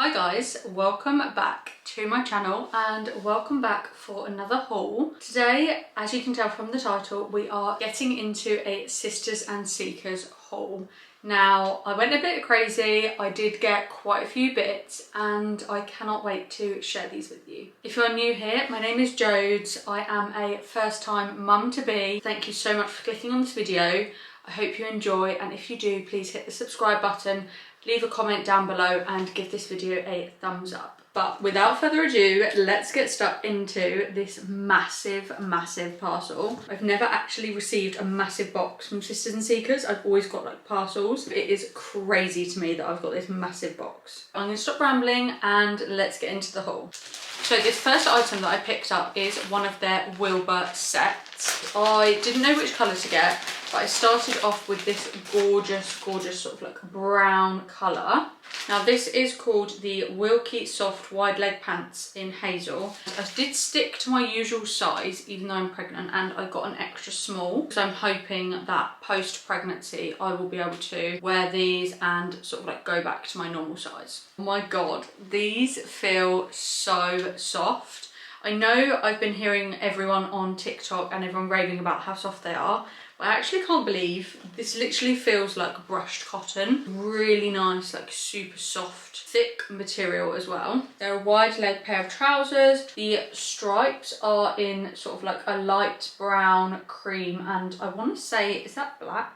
Hi guys, welcome back to my channel and welcome back for another haul. Today, as you can tell from the title, we are getting into a Sisters and Seekers haul. Now, I went a bit crazy, I did get quite a few bits and I cannot wait to share these with you. If you're new here, my name is Jodes. I am a first time mum-to-be. Thank you so much for clicking on this video. I hope you enjoy, and if you do, please hit the subscribe button, leave a comment down below and give this video a thumbs up. But without further ado, let's get stuck into this massive parcel. I've never actually received a massive box from Sisters and Seekers. I've always got like parcels. It is crazy to me that I've got this massive box. I'm gonna stop rambling and let's get into the haul. So this first item that I picked up is one of their Wilbur sets. I didn't know which colour to get, but I started off with this gorgeous sort of like brown colour. Now this is called the Wilky Soft Wide Leg Pants in Hazel. I did stick to my usual size even though I'm pregnant, and I got an extra small because I'm hoping that post-pregnancy I will be able to wear these and sort of like go back to my normal size. Oh my god, these feel so soft. I know I've been hearing everyone on TikTok and everyone raving about how soft they are, but I actually can't believe this literally feels like brushed cotton. Really nice, like super soft, thick material as well. They're a wide leg pair of trousers. The stripes are in sort of like a light brown cream, and I want to say, is that black?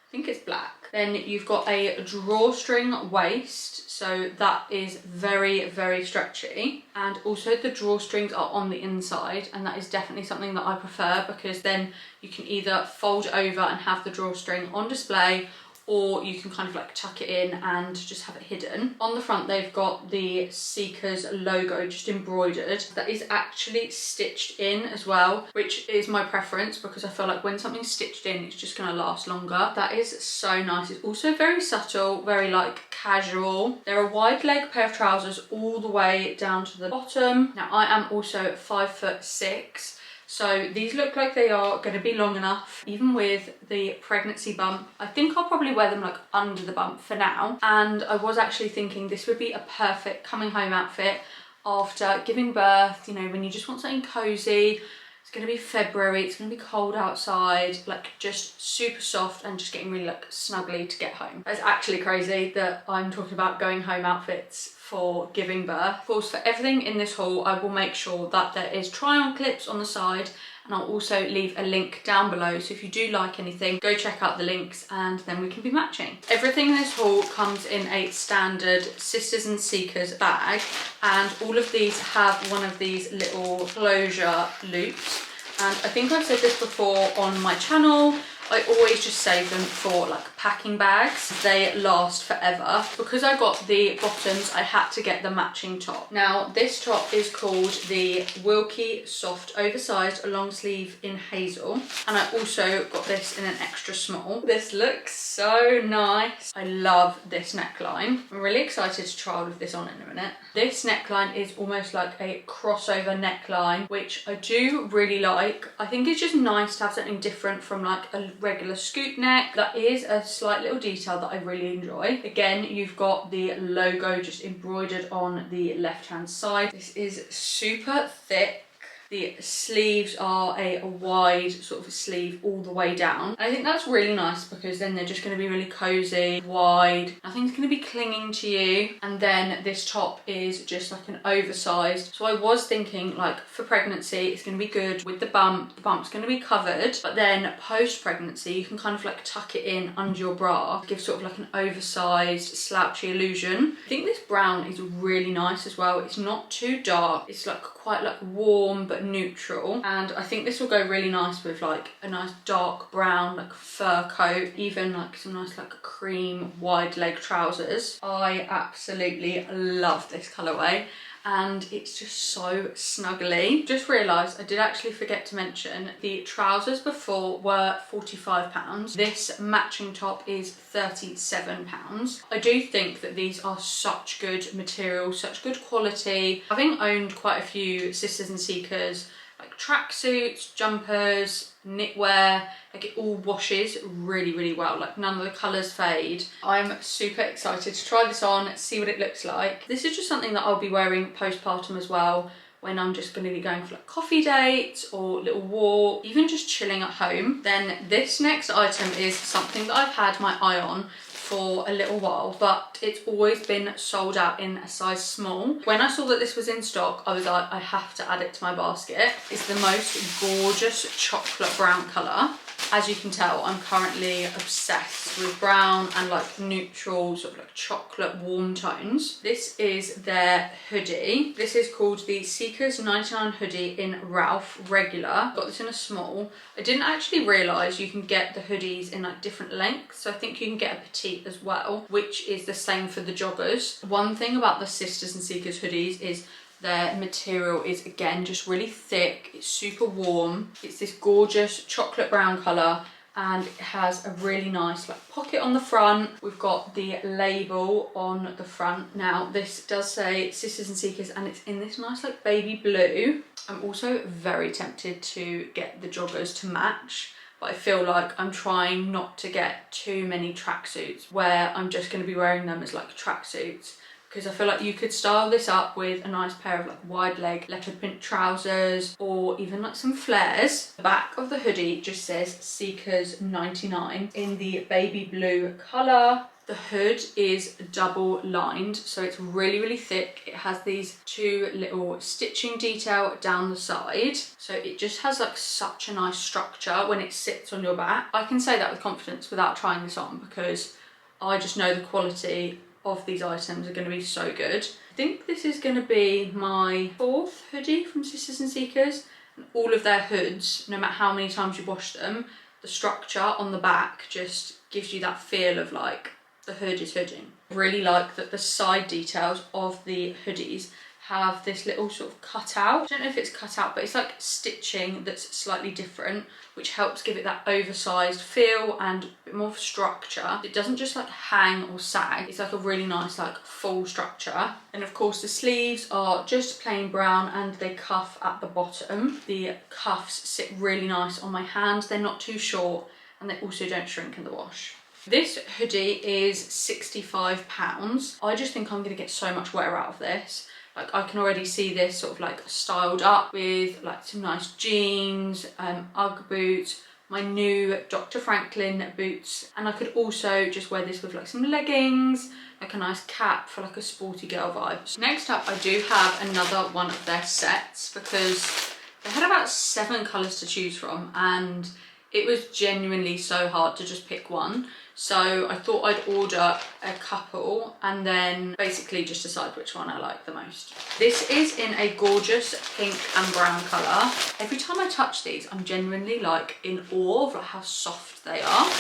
I think it's black. Then you've got a drawstring waist, so that is very stretchy, and also the drawstrings are on the inside, and that is definitely something that I prefer because then you can either fold over and have the drawstring on display, or you can kind of like tuck it in and just have it hidden. On the front they've got the Seekers logo just embroidered. That is actually stitched in as well, which is my preference because I feel like when something's stitched in it's just gonna last longer. That is so nice. It's also very subtle, very like casual. They're a wide leg pair of trousers all the way down to the bottom. Now I am also 5'6", so these look like they are going to be long enough, even with the pregnancy bump. I think I'll probably wear them like under the bump for now. And I was actually thinking this would be a perfect coming home outfit after giving birth, you know, when you just want something cozy. It's going to be February, it's going to be cold outside, like just super soft and just getting really like snuggly to get home. It's actually crazy that I'm talking about going home outfits for giving birth. Of course, for everything in this haul, I will make sure that there is try-on clips on the side, and I'll also leave a link down below. So if you do like anything, go check out the links and then we can be matching. Everything in this haul comes in a standard Sisters and Seekers bag, and all of these have one of these little closure loops. And I think I've said this before on my channel, I always just save them for like packing bags. They last forever. Because I got the bottoms, I had to get the matching top. Now this top is called the Wilky Soft Oversized Long Sleeve in Hazel, and I also got this in an extra small. This looks so nice. I love this neckline. I'm really excited to try all of this on in a minute. This neckline is almost like a crossover neckline, which I do really like. I think it's just nice to have something different from like a regular scoop neck. That is a slight little detail that I really enjoy. Again, you've got the logo just embroidered on the left hand side. This is super thick. The sleeves are a wide sort of sleeve all the way down. And I think that's really nice because then they're just going to be really cozy, wide. Nothing's going to be clinging to you. And then this top is just like an oversized. So I was thinking like for pregnancy, it's going to be good with the bump. The bump's going to be covered. But then post-pregnancy, you can kind of like tuck it in under your bra. Give sort of like an oversized slouchy illusion. I think this brown is really nice as well. It's not too dark. It's like quite like warm but neutral, and I think this will go really nice with like a nice dark brown like fur coat, even like some nice like cream wide leg trousers. I absolutely love this colourway and it's just so snuggly. Just realised I did actually forget to mention the trousers before were £45. This matching top is £37. I do think that these are such good material, such good quality. Having owned quite a few Sisters and Seekers like tracksuits, jumpers, knitwear. Like it all washes really, really well. Like none of the colours fade. I'm super excited to try this on, see what it looks like. This is just something that I'll be wearing postpartum as well, when I'm just going to be going for like coffee dates or little walk, even just chilling at home. Then this next item is something that I've had my eye on for a little while, but it's always been sold out in a size small. When I saw that this was in stock, I was like, I have to add it to my basket. It's the most gorgeous chocolate brown colour. As you can tell, I'm currently obsessed with brown and like neutral, sort of like chocolate warm tones. This is their hoodie. This is called the Seekers 99 hoodie in Ralph regular. Got this in a small. I didn't actually realise you can get the hoodies in like different lengths. So I think you can get a petite as well, which is the same for the joggers. One thing about the Sisters and Seekers hoodies is their material is again just really thick. It's super warm. It's this gorgeous chocolate brown colour, and it has a really nice like pocket on the front. We've got the label on the front. Now this does say Sisters and Seekers, and it's in this nice like baby blue. I'm also very tempted to get the joggers to match, but I feel like I'm trying not to get too many tracksuits where I'm just going to be wearing them as like tracksuits, because I feel like you could style this up with a nice pair of like wide leg leopard print trousers, or even like some flares. The back of the hoodie just says Seekers 99 in the baby blue colour. The hood is double lined, so it's really, really thick. It has these two little stitching detail down the side. So it just has like such a nice structure when it sits on your back. I can say that with confidence without trying this on, because I just know the quality of these items are going to be so good. I think this is going to be my 4th hoodie from Sisters and Seekers, and all of their hoods, no matter how many times you wash them, the structure on the back just gives you that feel of like the hood is hooding. I really like that the side details of the hoodies have this little sort of cutout. I don't know if it's cut out, but it's like stitching that's slightly different, which helps give it that oversized feel and a bit more structure. It doesn't just like hang or sag. It's like a really nice like full structure. And of course the sleeves are just plain brown, and they cuff at the bottom. The cuffs sit really nice on my hand. They're not too short, and they also don't shrink in the wash. This hoodie is £65. I just think I'm gonna get so much wear out of this. Like I can already see this sort of like styled up with like some nice jeans, Ugg boots, my new Dr. Franklin boots, and I could also just wear this with like some leggings, like a nice cap for like a sporty girl vibe. So next up, I do have another one of their sets, because they had about 7 colours to choose from, and it was genuinely so hard to just pick one. So I thought I'd order a couple and then basically just decide which one I like the most. This is in a gorgeous pink and brown colour. Every time I touch these, I'm genuinely like in awe of like how soft they are.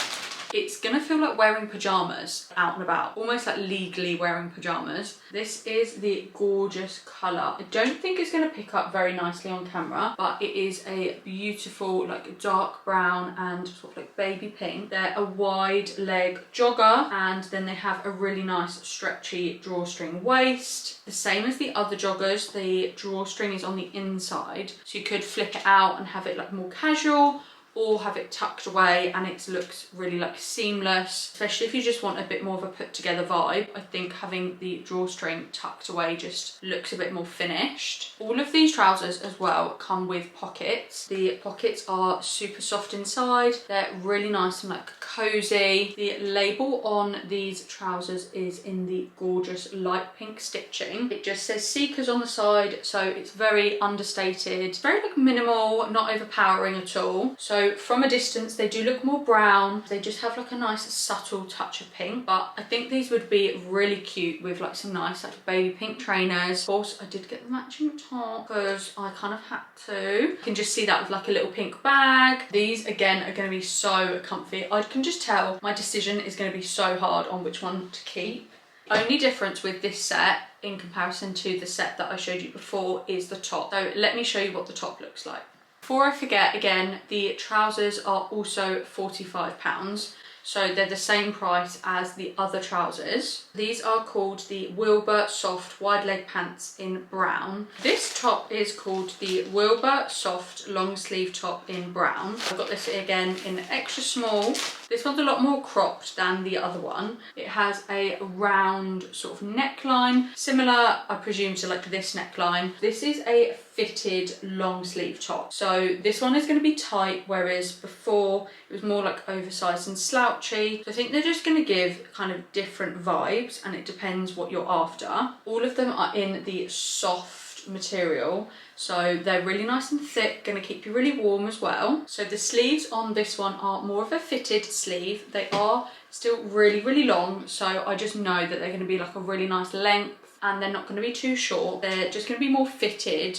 It's gonna feel like wearing pajamas out and about, almost like legally wearing pajamas. This is the gorgeous colour. I don't think it's gonna pick up very nicely on camera, but it is a beautiful like dark brown and sort of like baby pink. They're a wide leg jogger, and then they have a really nice stretchy drawstring waist. The same as the other joggers, the drawstring is on the inside, so you could flip it out and have it like more casual, or have it tucked away and it looks really like seamless, especially if you just want a bit more of a put together vibe. I think having the drawstring tucked away just looks a bit more finished. All of these trousers as well come with pockets. The pockets are super soft inside. They're really nice and like cozy. The label on these trousers is in the gorgeous light pink stitching. It just says Seekers on the side, so it's very understated, very like minimal, not overpowering at all. So from a distance they do look more brown. They just have like a nice subtle touch of pink, but I think these would be really cute with like some nice like baby pink trainers. Of course I did get the matching top because I kind of had to. You can just see that with like a little pink bag. These again are going to be so comfy. I can just tell my decision is going to be so hard on which one to keep. Only difference with this set in comparison to the set that I showed you before is the top. So let me show you what the top looks like. Before I forget, again, the trousers are also £45. so they're the same price as the other trousers. These are called the Wilbur Soft Wide Leg Pants in brown. This top is called the Wilbur Soft Long Sleeve Top in brown. I've got this again in extra small. This one's a lot more cropped than the other one. It has a round sort of neckline, similar I presume to like this neckline. This is a fitted long sleeve top. So this one is going to be tight, whereas before it was more like oversized and slouchy. So I think they're just going to give kind of different vibes, and it depends what you're after. All of them are in the soft material, so they're really nice and thick, going to keep you really warm as well. So the sleeves on this one are more of a fitted sleeve. They are still really long, so I just know that they're going to be like a really nice length, and they're not going to be too short. They're just going to be more fitted.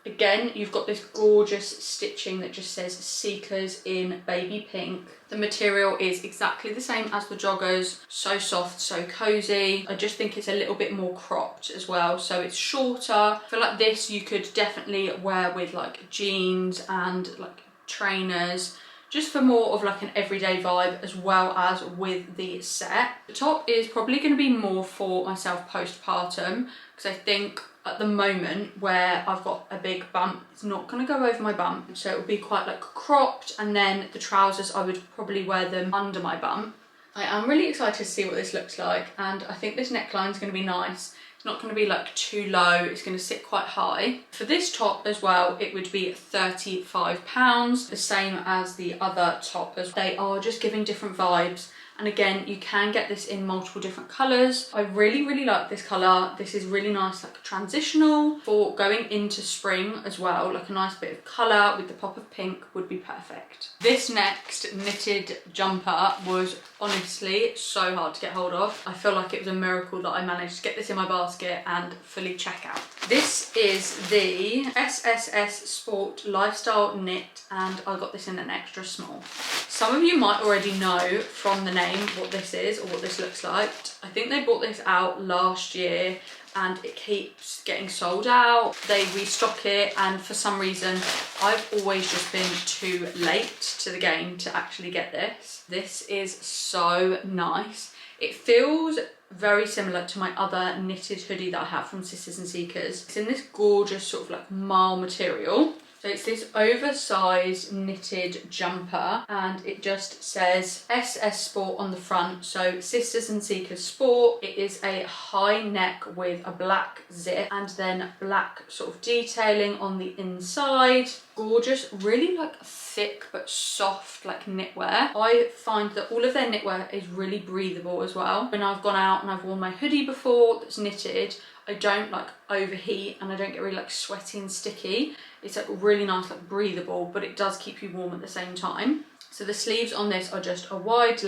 Again, you've got this gorgeous stitching that just says Seekers in baby pink. The material is exactly the same as the joggers, so soft, so cozy. I just think it's a little bit more cropped as well, so it's shorter. I feel like this you could definitely wear with like jeans and like trainers, just for more of like an everyday vibe, as well as with the set. The top is probably going to be more for myself postpartum, because I think at the moment where I've got a big bump, it's not going to go over my bump, so it will be quite like cropped, and then the trousers I would probably wear them under my bump. I am really excited to see what this looks like, and I think this neckline is going to be nice. It's not going to be like too low, it's going to sit quite high. For this top as well, it would be £35, the same as the other top as well. They are just giving different vibes. And again, you can get this in multiple different colours. I really like this colour. This is really nice, like transitional for going into spring as well. Like a nice bit of colour with the pop of pink would be perfect. This next knitted jumper was honestly so hard to get hold of. I feel like it was a miracle that I managed to get this in my basket and fully check out. This is the SSS Sport Lifestyle Knit, and I got this in an extra small. Some of you might already know from the name what this is or what this looks like. I think they brought this out last year and it keeps getting sold out. They restock it, and for some reason I've always just been too late to the game to actually get this. This is so nice. It feels very similar to my other knitted hoodie that I have from Sisters and Seekers. It's in this gorgeous sort of like marl material. So it's this oversized knitted jumper, and it just says SS Sport on the front. So Sisters and Seekers Sport. It is a high neck with a black zip and then black sort of detailing on the inside. Gorgeous, really like thick but soft like knitwear. I find that all of their knitwear is really breathable as well. When I've gone out and I've worn my hoodie before that's knitted, I don't like overheat and I don't get really like sweaty and sticky. It's like really nice, like breathable, but it does keep you warm at the same time. So the sleeves on this are just a wide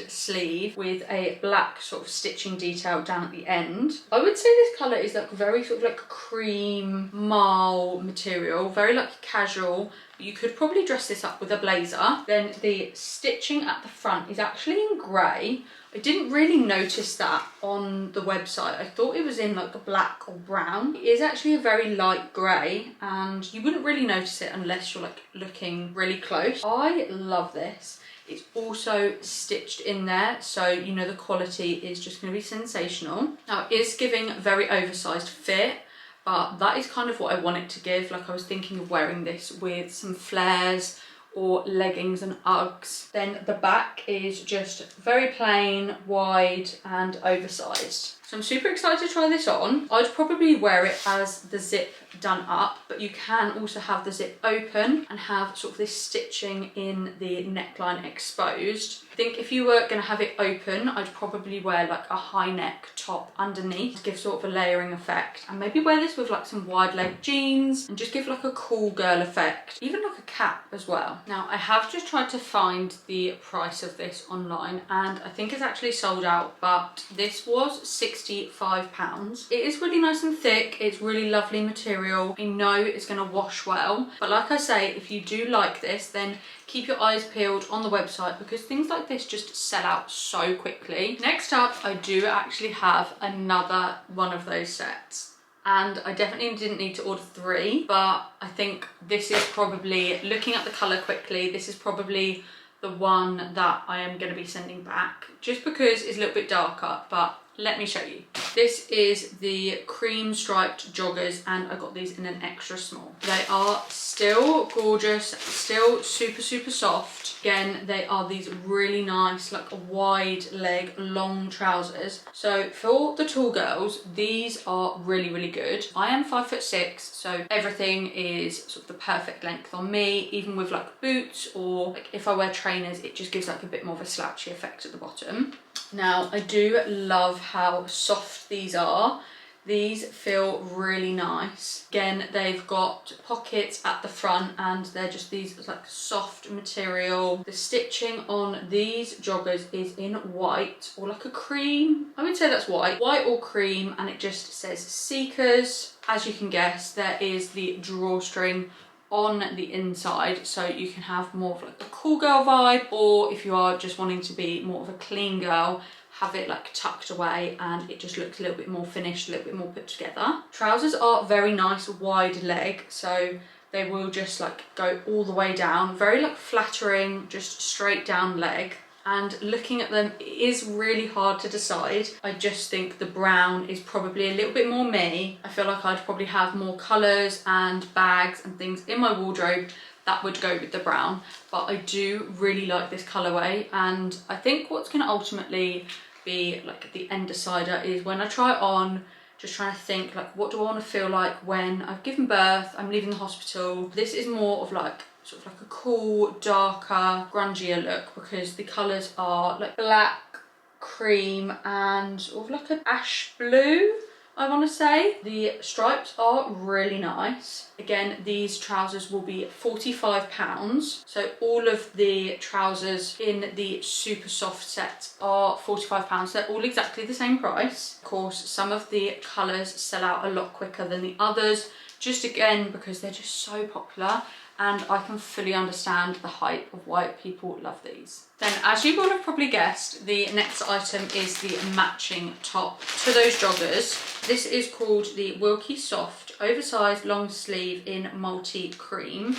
sleeve with a black sort of stitching detail down at the end. I would say this colour is like very sort of like cream marl material, very like casual. You could probably dress this up with a blazer. Then the stitching at the front is actually in grey. I didn't really notice that on the website. I thought it was in like a black or brown. It is actually a very light grey, and you wouldn't really notice it unless you're like looking really close. I love this. It's also stitched in there, so you know the quality is just going to be sensational. Now it is giving very oversized fit, but that is kind of what I want it to give. Like I was thinking of wearing this with some flares or leggings and Uggs. Then the back is just very plain, wide and oversized. So I'm super excited to try this on. I'd probably wear it as the zip done up, but you can also have the zip open and have sort of this stitching in the neckline exposed. I think if you were going to have it open, I'd probably wear like a high neck top underneath to give sort of a layering effect, and maybe wear this with like some wide leg jeans and just give like a cool girl effect, even like a cap as well. Now I have just tried to find the price of this online, and I think it's actually sold out, but this was £65. It is really nice and thick. It's really lovely material. I know it's going to wash well, but like I say, if you do like this, then keep your eyes peeled on the website, because things like this just sell out so quickly. Next up, I do actually have another one of those sets, and I definitely didn't need to order 3, but I think this is probably, looking at the colour quickly, this is probably the one that I am going to be sending back, just because it's a little bit darker, but let me show you. This is the cream striped joggers, and I got these in an extra small. They are still gorgeous, still super soft. Again, they are these really nice, like wide leg, long trousers. So for the tall girls, these are really good. I am 5'6", so everything is sort of the perfect length on me, even with like boots, or like if I wear trainers, it just gives like a bit more of a slouchy effect at the bottom. Now, I do love how soft these are. These feel really nice. Again, they've got pockets at the front, and they're just these like soft material. The stitching on these joggers is in white, or like a cream. I would say that's white or cream, and it just says Seekers. As you can guess, there is the drawstring on the inside, so you can have more of like a cool girl vibe, or if you are just wanting to be more of a clean girl, have it like tucked away and it just looks a little bit more finished, a little bit more put together. Trousers are very nice wide leg, so they will just like go all the way down, very like flattering, just straight down leg. And looking at them, it is really hard to decide. I just think the brown is probably a little bit more me. I feel like I'd probably have more colours and bags and things in my wardrobe that would go with the brown, but I do really like this colourway. And I think what's going to ultimately be like the end decider is when I try it on, just trying to think like, what do I want to feel like when I've given birth, I'm leaving the hospital. This is more of like sort of like a cool, darker, grungier look, because the colours are like black, cream, and sort of like an ash blue, I want to say. The stripes are really nice. Again, these trousers will be £45. So all of the trousers in the super soft set are £45. They're all exactly the same price. Of course, some of the colours sell out a lot quicker than the others, just again because they're just so popular. And I can fully understand the hype of why people love these. Then, as you will have probably guessed, the next item is the matching top to those joggers. This is called the Wilky Soft Oversized Long Sleeve in Multi Cream.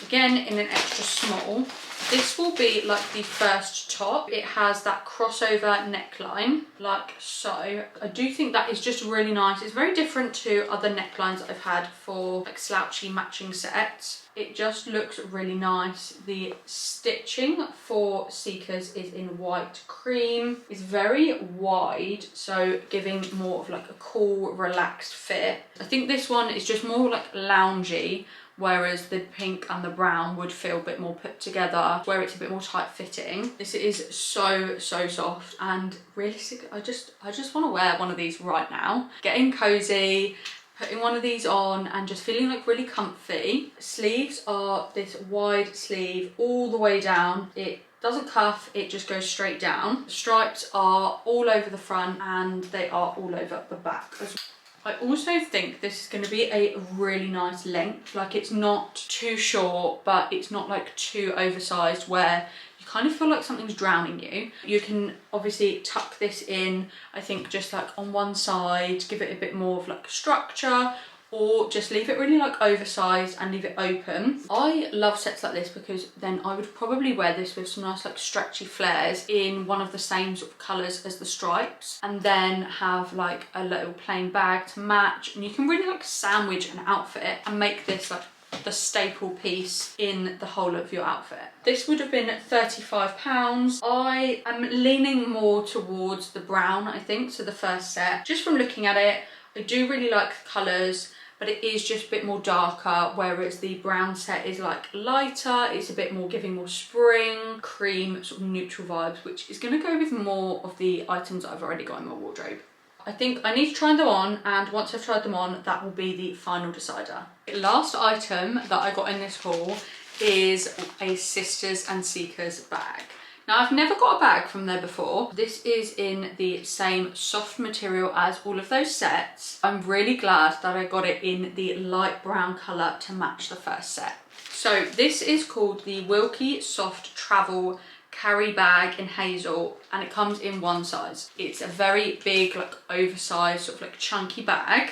Again, in an extra small. This will be like the first top. It has that crossover neckline, like so. I do think that is just really nice. It's very different to other necklines that I've had for like slouchy matching sets. It just looks really nice. The stitching for Seekers is in white cream. It's very wide, so giving more of like a cool, relaxed fit. I think this one is just more like loungy, whereas the pink and the brown would feel a bit more put together, where it's a bit more tight fitting. This is so soft, and realistically, I just want to wear one of these right now. Getting cozy, putting one of these on and just feeling like really comfy. Sleeves are this wide sleeve all the way down. It doesn't cuff, it just goes straight down. The stripes are all over the front and they are all over the back as well. I also think this is going to be a really nice length. Like, it's not too short, but it's not like too oversized where you kind of feel like something's drowning you. You can obviously tuck this in, I think, just like on one side, give it a bit more of like structure, or just leave it really like oversized and leave it open. I love sets like this because then I would probably wear this with some nice like stretchy flares in one of the same sort of colours as the stripes, and then have like a little plain bag to match, and you can really like sandwich an outfit and make this like the staple piece in the whole of your outfit. This would have been £35. I am leaning more towards the brown, I think, so the first set. Just from looking at it, I do really like the colours, but it is just a bit more darker, whereas the brown set is like lighter. It's a bit more giving more spring, cream, sort of neutral vibes, which is going to go with more of the items that I've already got in my wardrobe. I think I need to try them on, and once I've tried them on, that will be the final decider. The last item that I got in this haul is a Sisters and Seekers bag. Now, I've never got a bag from there before. This is in the same soft material as all of those sets. I'm really glad that I got it in the light brown colour to match the first set. So this is called the Wilky Soft Travel Carry Bag in Hazel, and it comes in one size. It's a very big, like oversized, sort of like chunky bag.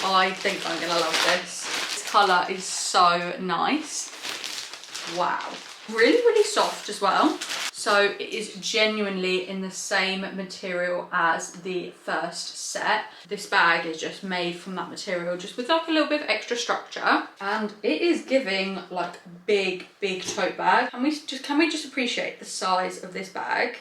I think I'm gonna love this. This colour is so nice. Wow. really soft as well. So it is genuinely in the same material as the first set. This bag is just made from that material, just with like a little bit of extra structure, and it is giving like big tote bag. Can we just appreciate the size of this bag?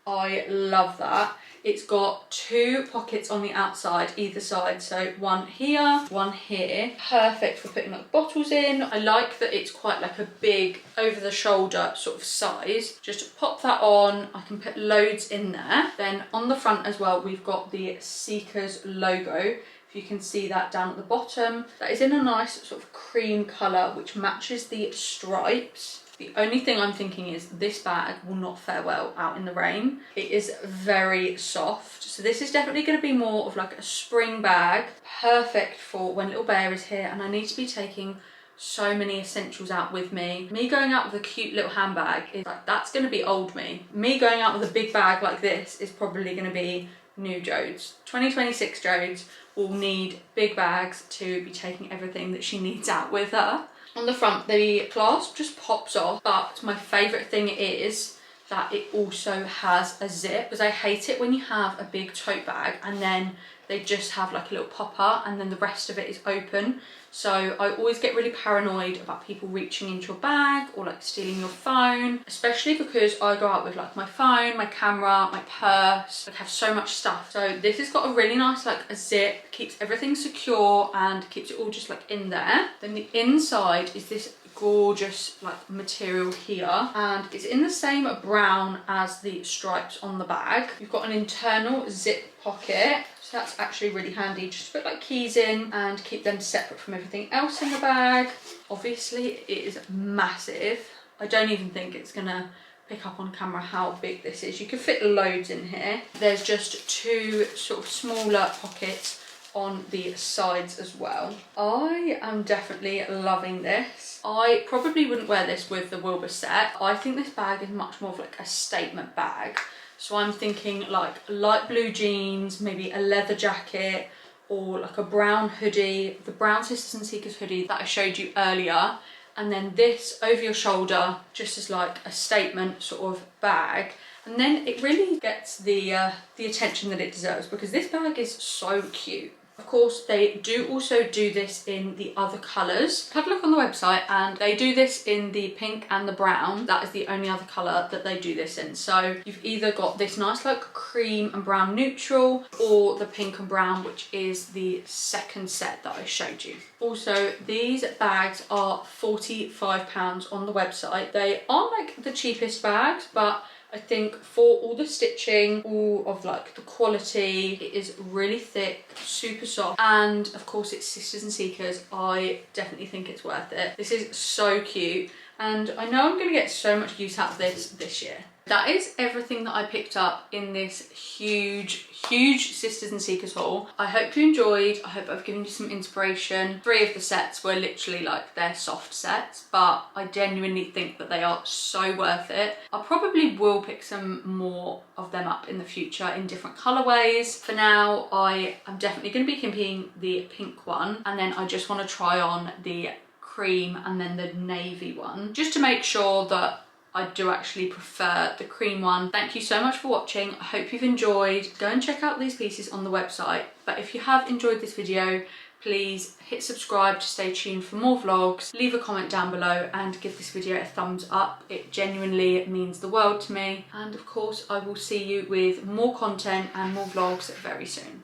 I love that. It's got 2 pockets on the outside, either side, so one here, one here. Perfect for putting like bottles in. I like that it's quite like a big over the shoulder sort of size. Just pop that on, I can put loads in there. Then on the front as well, we've got the Seekers logo. If you can see that down at the bottom. That is in a nice sort of cream colour, which matches the stripes. The only thing I'm thinking is this bag will not fare well out in the rain. It is very soft. So this is definitely going to be more of like a spring bag. Perfect for when little bear is here and I need to be taking so many essentials out with me. Me going out with a cute little handbag, is like, that's going to be old me. Me going out with a big bag like this is probably going to be new Jodes. 2026 Jodes will need big bags to be taking everything that she needs out with her. On the front, the clasp just pops off, but my favourite thing is that it also has a zip, because I hate it when you have a big tote bag and then they just have like a little popper and then the rest of it is open. So I always get really paranoid about people reaching into your bag or like stealing your phone, especially because I go out with like my phone, my camera, my purse. I have so much stuff. So this has got a really nice like a zip, keeps everything secure and keeps it all just like in there. Then the inside is this gorgeous like material here, and it's in the same brown as the stripes on the bag. You've got an internal zip pocket, so that's actually really handy, just to put like keys in and keep them separate from everything else in the bag. Obviously it is massive. I don't even think it's gonna pick up on camera how big this is. You can fit loads in here. There's just 2 sort of smaller pockets on the sides as well. I am definitely loving this. I probably wouldn't wear this with the Wilbur set. I think this bag is much more of like a statement bag. So I'm thinking like light blue jeans, maybe a leather jacket, or like a brown hoodie, the brown Sisters and Seekers hoodie that I showed you earlier. And then this over your shoulder, just as like a statement sort of bag. And then it really gets the attention that it deserves, because this bag is so cute. Of course, they do also do this in the other colours. Have a look on the website and they do this in the pink and the brown. That is the only other colour that they do this in. So you've either got this nice like cream and brown neutral, or the pink and brown, which is the second set that I showed you. Also, these bags are £45 on the website. They aren't like the cheapest bags, but I think for all the stitching, all of like the quality, it is really thick, super soft, and of course it's Sisters and Seekers. I definitely think it's worth it. This is so cute, and I know I'm going to get so much use out of this year. That is everything that I picked up in this huge Sisters and Seekers haul. I hope you enjoyed. I hope I've given you some inspiration. 3 of the sets were literally like they're soft sets, but I genuinely think that they are so worth it. I probably will pick some more of them up in the future in different colorways. For now, I am definitely going to be keeping the pink one, and then I just want to try on the cream and then the navy one, just to make sure that I do actually prefer the cream one. Thank you so much for watching. I hope you've enjoyed. Go and check out these pieces on the website. But if you have enjoyed this video, please hit subscribe to stay tuned for more vlogs. Leave a comment down below and give this video a thumbs up. It genuinely means the world to me. And of course, I will see you with more content and more vlogs very soon.